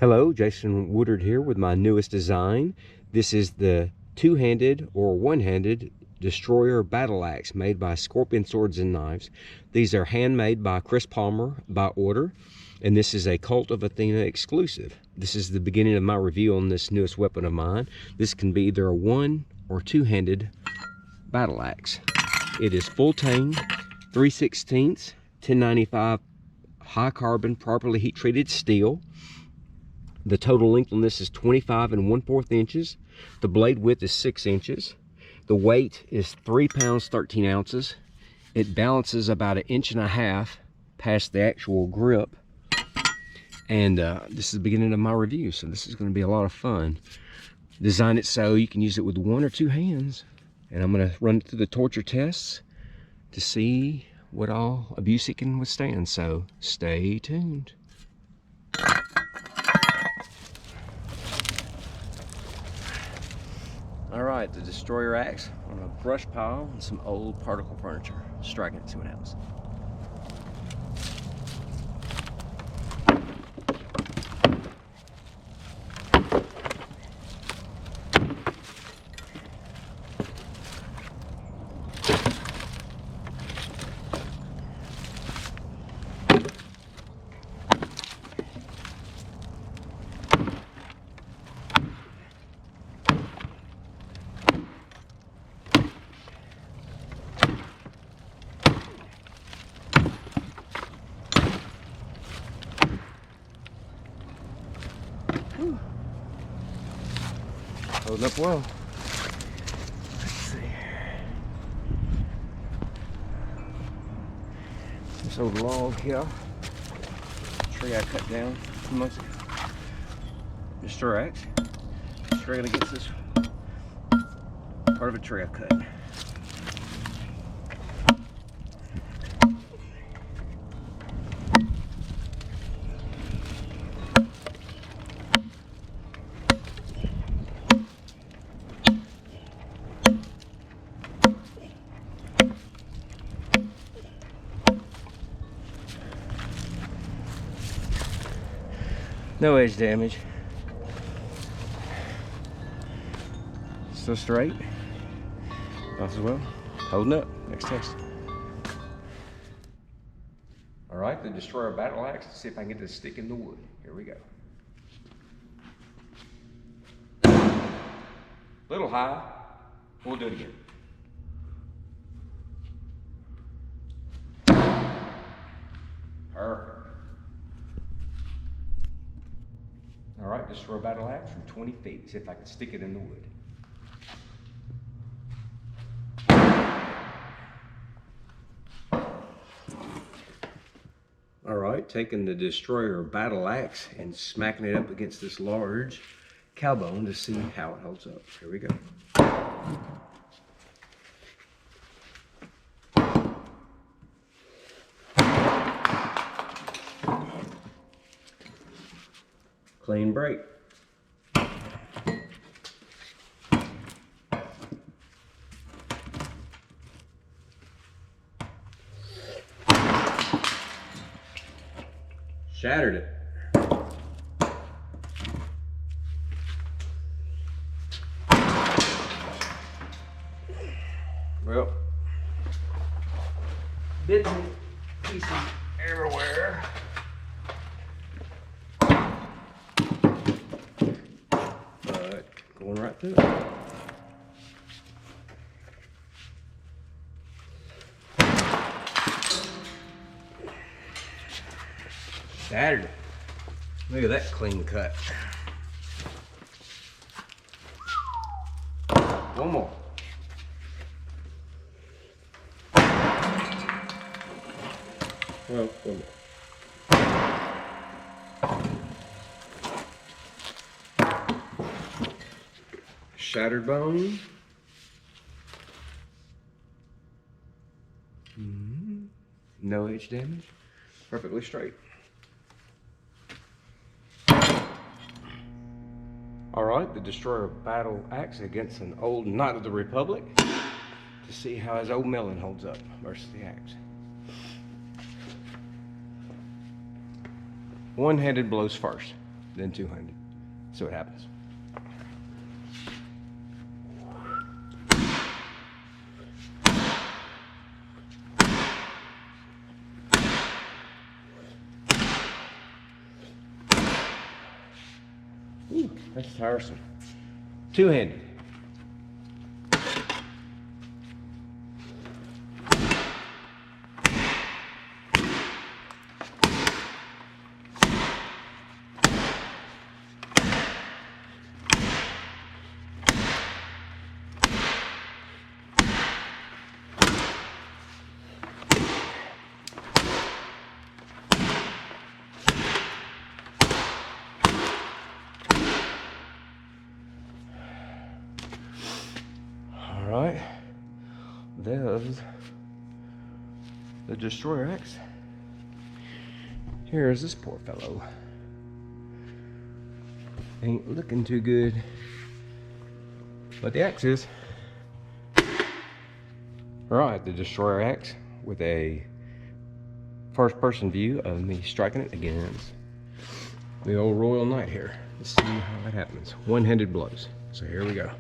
Hello, Jason Woodard here with my newest design. This is the two-handed or one-handed destroyer battle axe made by Scorpion Swords and Knives. These are handmade by Chris Palmer by order, and this is a Cult of Athena exclusive. This is the beginning of my review on this newest weapon of mine. This can be either a one or two-handed battle axe. It is full tang, 3/16, 1095 high carbon, properly heat treated steel. The total length on this is 25 1/4 inches. The blade width is 6 inches. The weight is 3 pounds 13 ounces. It balances about 1.5 inches past the actual grip. And this is the beginning of my review, so this is going to be a lot of fun. Design it so you can use it with one or two hands. And I'm going to run it through the torture tests to see what all abuse it can withstand. So stay tuned. Alright, the destroyer axe on a brush pile and some old particle furniture. Striking it, see what happens. Holding up well. Let's see. This old log here, tree I cut down 2 months ago. Destroyer axe. Straight against this part of a tree I cut. No edge damage. Still straight. Off as well. Holding up. Next test. Alright, the destroyer battle axe. Let's see if I can get this stick in the wood. Here we go. Little high. We'll do it again. Perfect. Alright, just throw a battle axe from 20 feet. See if I can stick it in the wood. Alright, taking the destroyer battle axe and smacking it up against this large cow bone to see how it holds up. Here we go. Clean break. Shattered it. Well, bits and pieces everywhere. Going right through it. Shattered it. Look at that clean cut. One more. Well, one more. Shattered bone. No edge damage. Perfectly straight. Alright, the destroyer battle axe against an old Knight of the Republic to see how his old melon holds up versus the axe. One-handed blows first. than two-handed. See what happens. Ooh, that's tiresome. Two-handed. All right, there's the destroyer axe. Here's this poor fellow. Ain't looking too good, but the axe is. All right, the destroyer axe with a first-person view of me striking it against the old Royal Knight here. Let's see how that happens. One-handed blows. So here we go.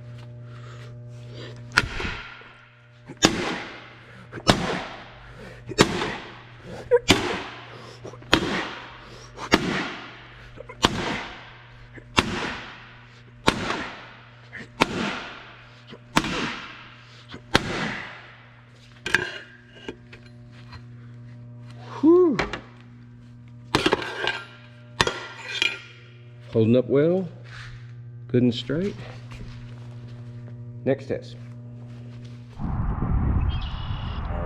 Whew. Holding up well, good and straight. Next test. All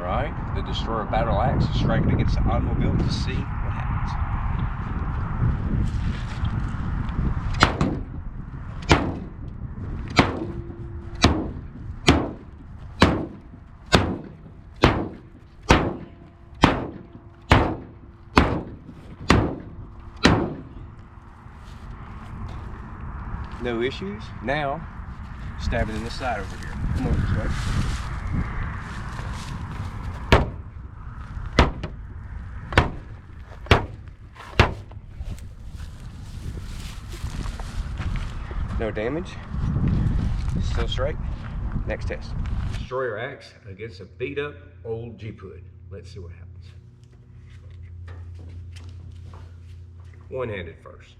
right, the destroyer battle axe is striking against the automobile to see what happens. No issues. Now, stab it in the side over here. Come on this way. No damage. Still straight. Next test. Destroyer axe against a beat up old Jeep hood. Let's see what happens. One-handed first.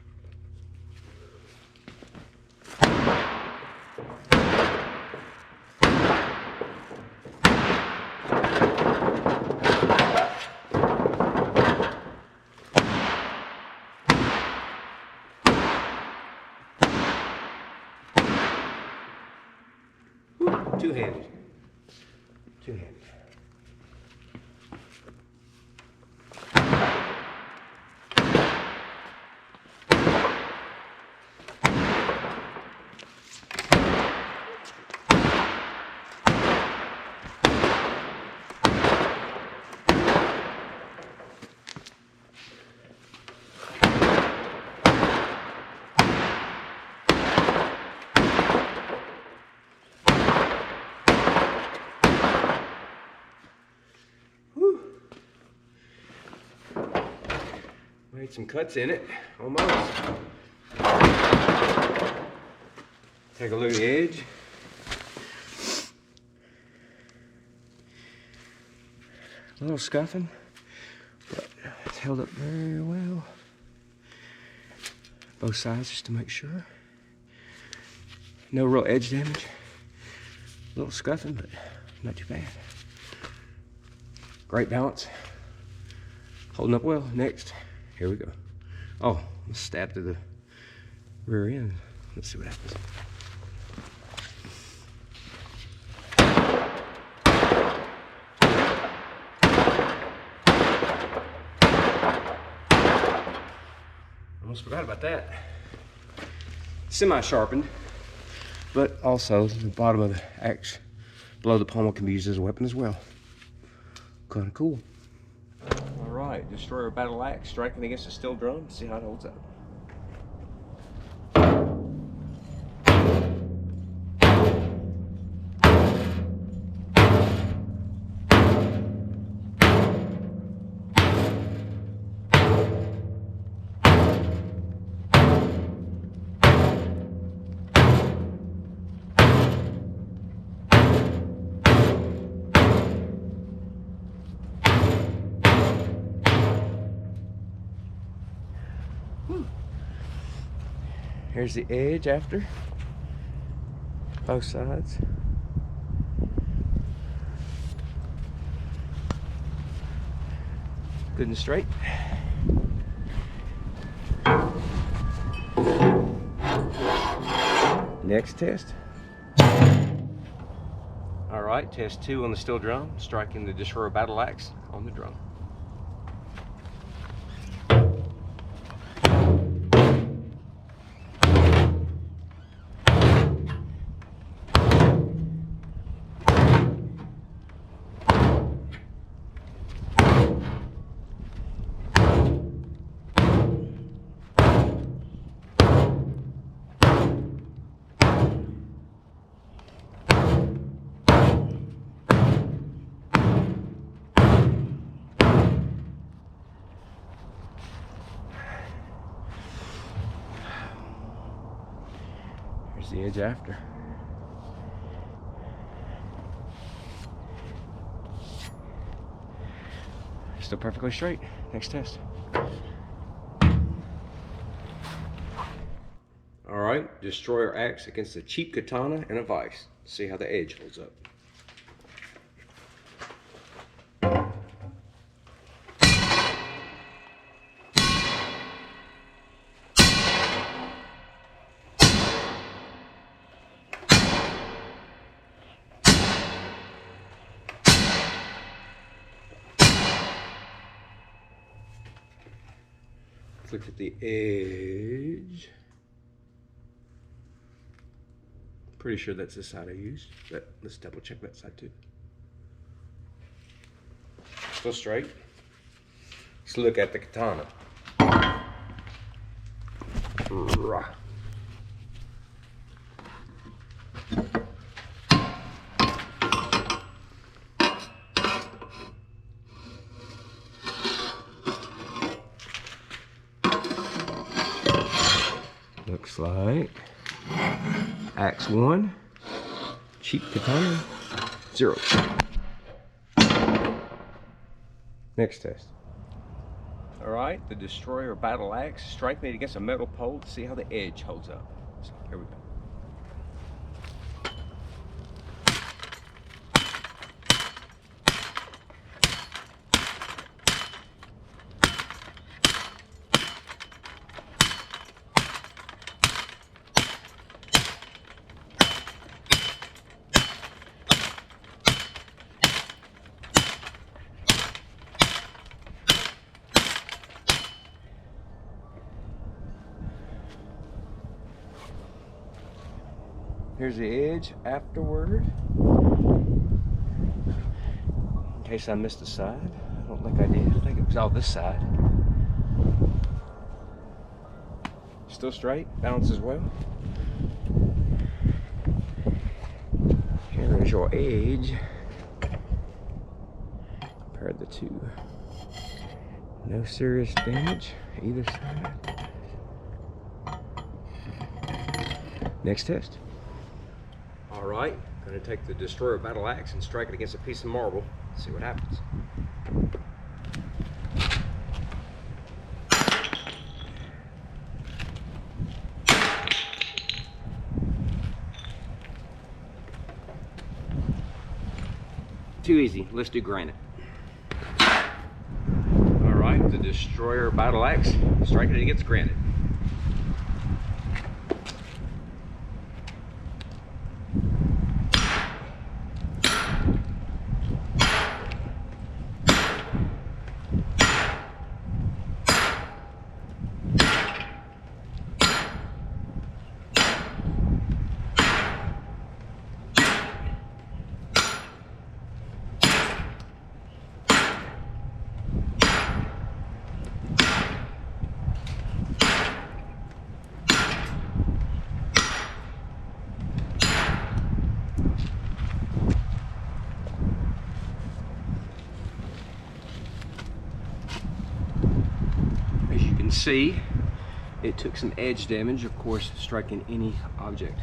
Two-handed. Two-handed. Made some cuts in it, almost. Take a look at the edge. A little scuffing, but it's held up very well. Both sides just to make sure. No real edge damage. A little scuffing, but not too bad. Great balance. Holding up well. Next. Here we go. Oh, let's stab to the rear end. Let's see what happens. Almost forgot about that. Semi-sharpened, but also the bottom of the axe below the pommel can be used as a weapon as well. Kind of cool. Alright, destroyer battle axe striking against a steel drum. See how it holds up. Here's the edge after. Both sides. Good and straight. Next test. All right, test 2 on the steel drum, striking the Destroyer battle axe on the drum. Here's the edge after. Still perfectly straight. Next test. All right, Destroyer axe against a cheap katana and a vise. See how the edge holds up. Look at the edge. Pretty sure that's the side I used, but let's double check that side too. Still straight. Let's look at the katana. Rah. Looks like axe 1, cheap katana 0. Next test. All right, the Destroyer battle axe, striking it against a metal pole to see how the edge holds up. So here we go. Here's the edge afterward. In case I missed a side. I don't think I did. I think it was all this side. Still straight, balances well. Here is your edge. Compare the two. No serious damage either side. Next test. All right, going to take the Destroyer battle axe and strike it against a piece of marble. See what happens. Too easy. Let's do granite. All right, the Destroyer battle axe, striking it against granite. See, it took some edge damage. Of course, striking any object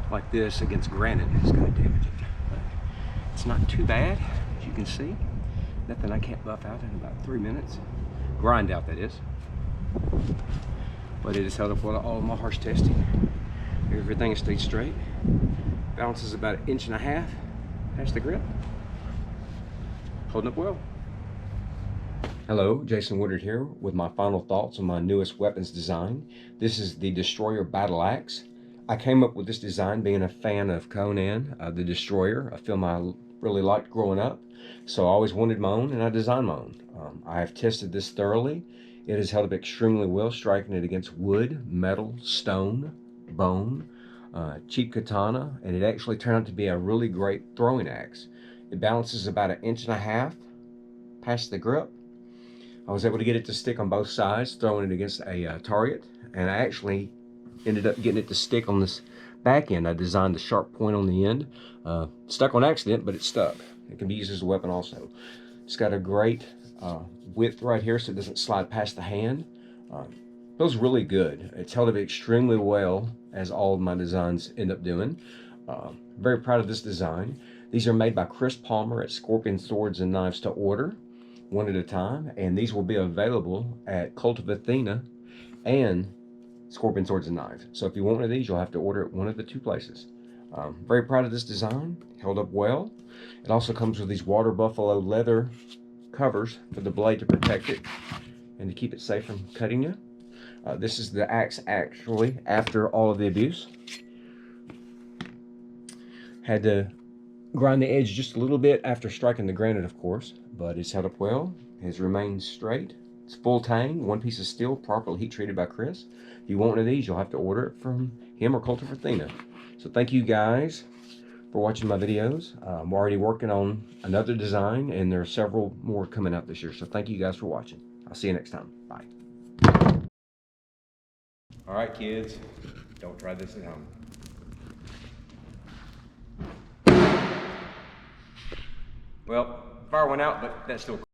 like this against granite is going to damage it. But it's not too bad, as you can see. Nothing I can't buff out in about 3 minutes. Grind out, that is. but it has held up well to all of my harsh testing. Everything has stayed straight. Balance is about 1.5 inches past the grip. Holding up well. Hello, Jason Woodard here with my final thoughts on my newest weapons design. This is the Destroyer Battle Axe. I came up with this design being a fan of Conan, the Destroyer, a film I really liked growing up. So I always wanted my own, and I designed my own. I have tested this thoroughly. It has held up extremely well, striking it against wood, metal, stone, bone, cheap katana, and it actually turned out to be a really great throwing axe. It balances about 1.5 inches past the grip. I was able to get it to stick on both sides, throwing it against a target, and I actually ended up getting it to stick on this back end. I designed a sharp point on the end. Stuck on accident, but it stuck. It can be used as a weapon also. It's got a great width right here so it doesn't slide past the hand. Feels really good. It's held up extremely well, as all of my designs end up doing. Very proud of this design. These are made by Chris Palmer at Scorpion Swords and Knives to order, one at a time, and these will be available at Cult of Athena and Scorpion Swords and Knives. So if you want one of these, you'll have to order at one of the two places. Very proud of this design. Held up well. It also comes with these water buffalo leather covers for the blade to protect it and to keep it safe from cutting you. This is the axe actually after all of the abuse. Had to grind the edge just a little bit after striking the granite, of course, but it's held up well. It has remained straight. It's full tang, one piece of steel, properly heat treated by Chris. If you want one of these, you'll have to order it from him or Cult of Athena. So thank you guys for watching my videos. I'm already working on another design, and there are several more coming out this year. So thank you guys for watching. I'll see you next time. Bye. All right, kids, don't try this at home. Well, fire went out, but that's still cool.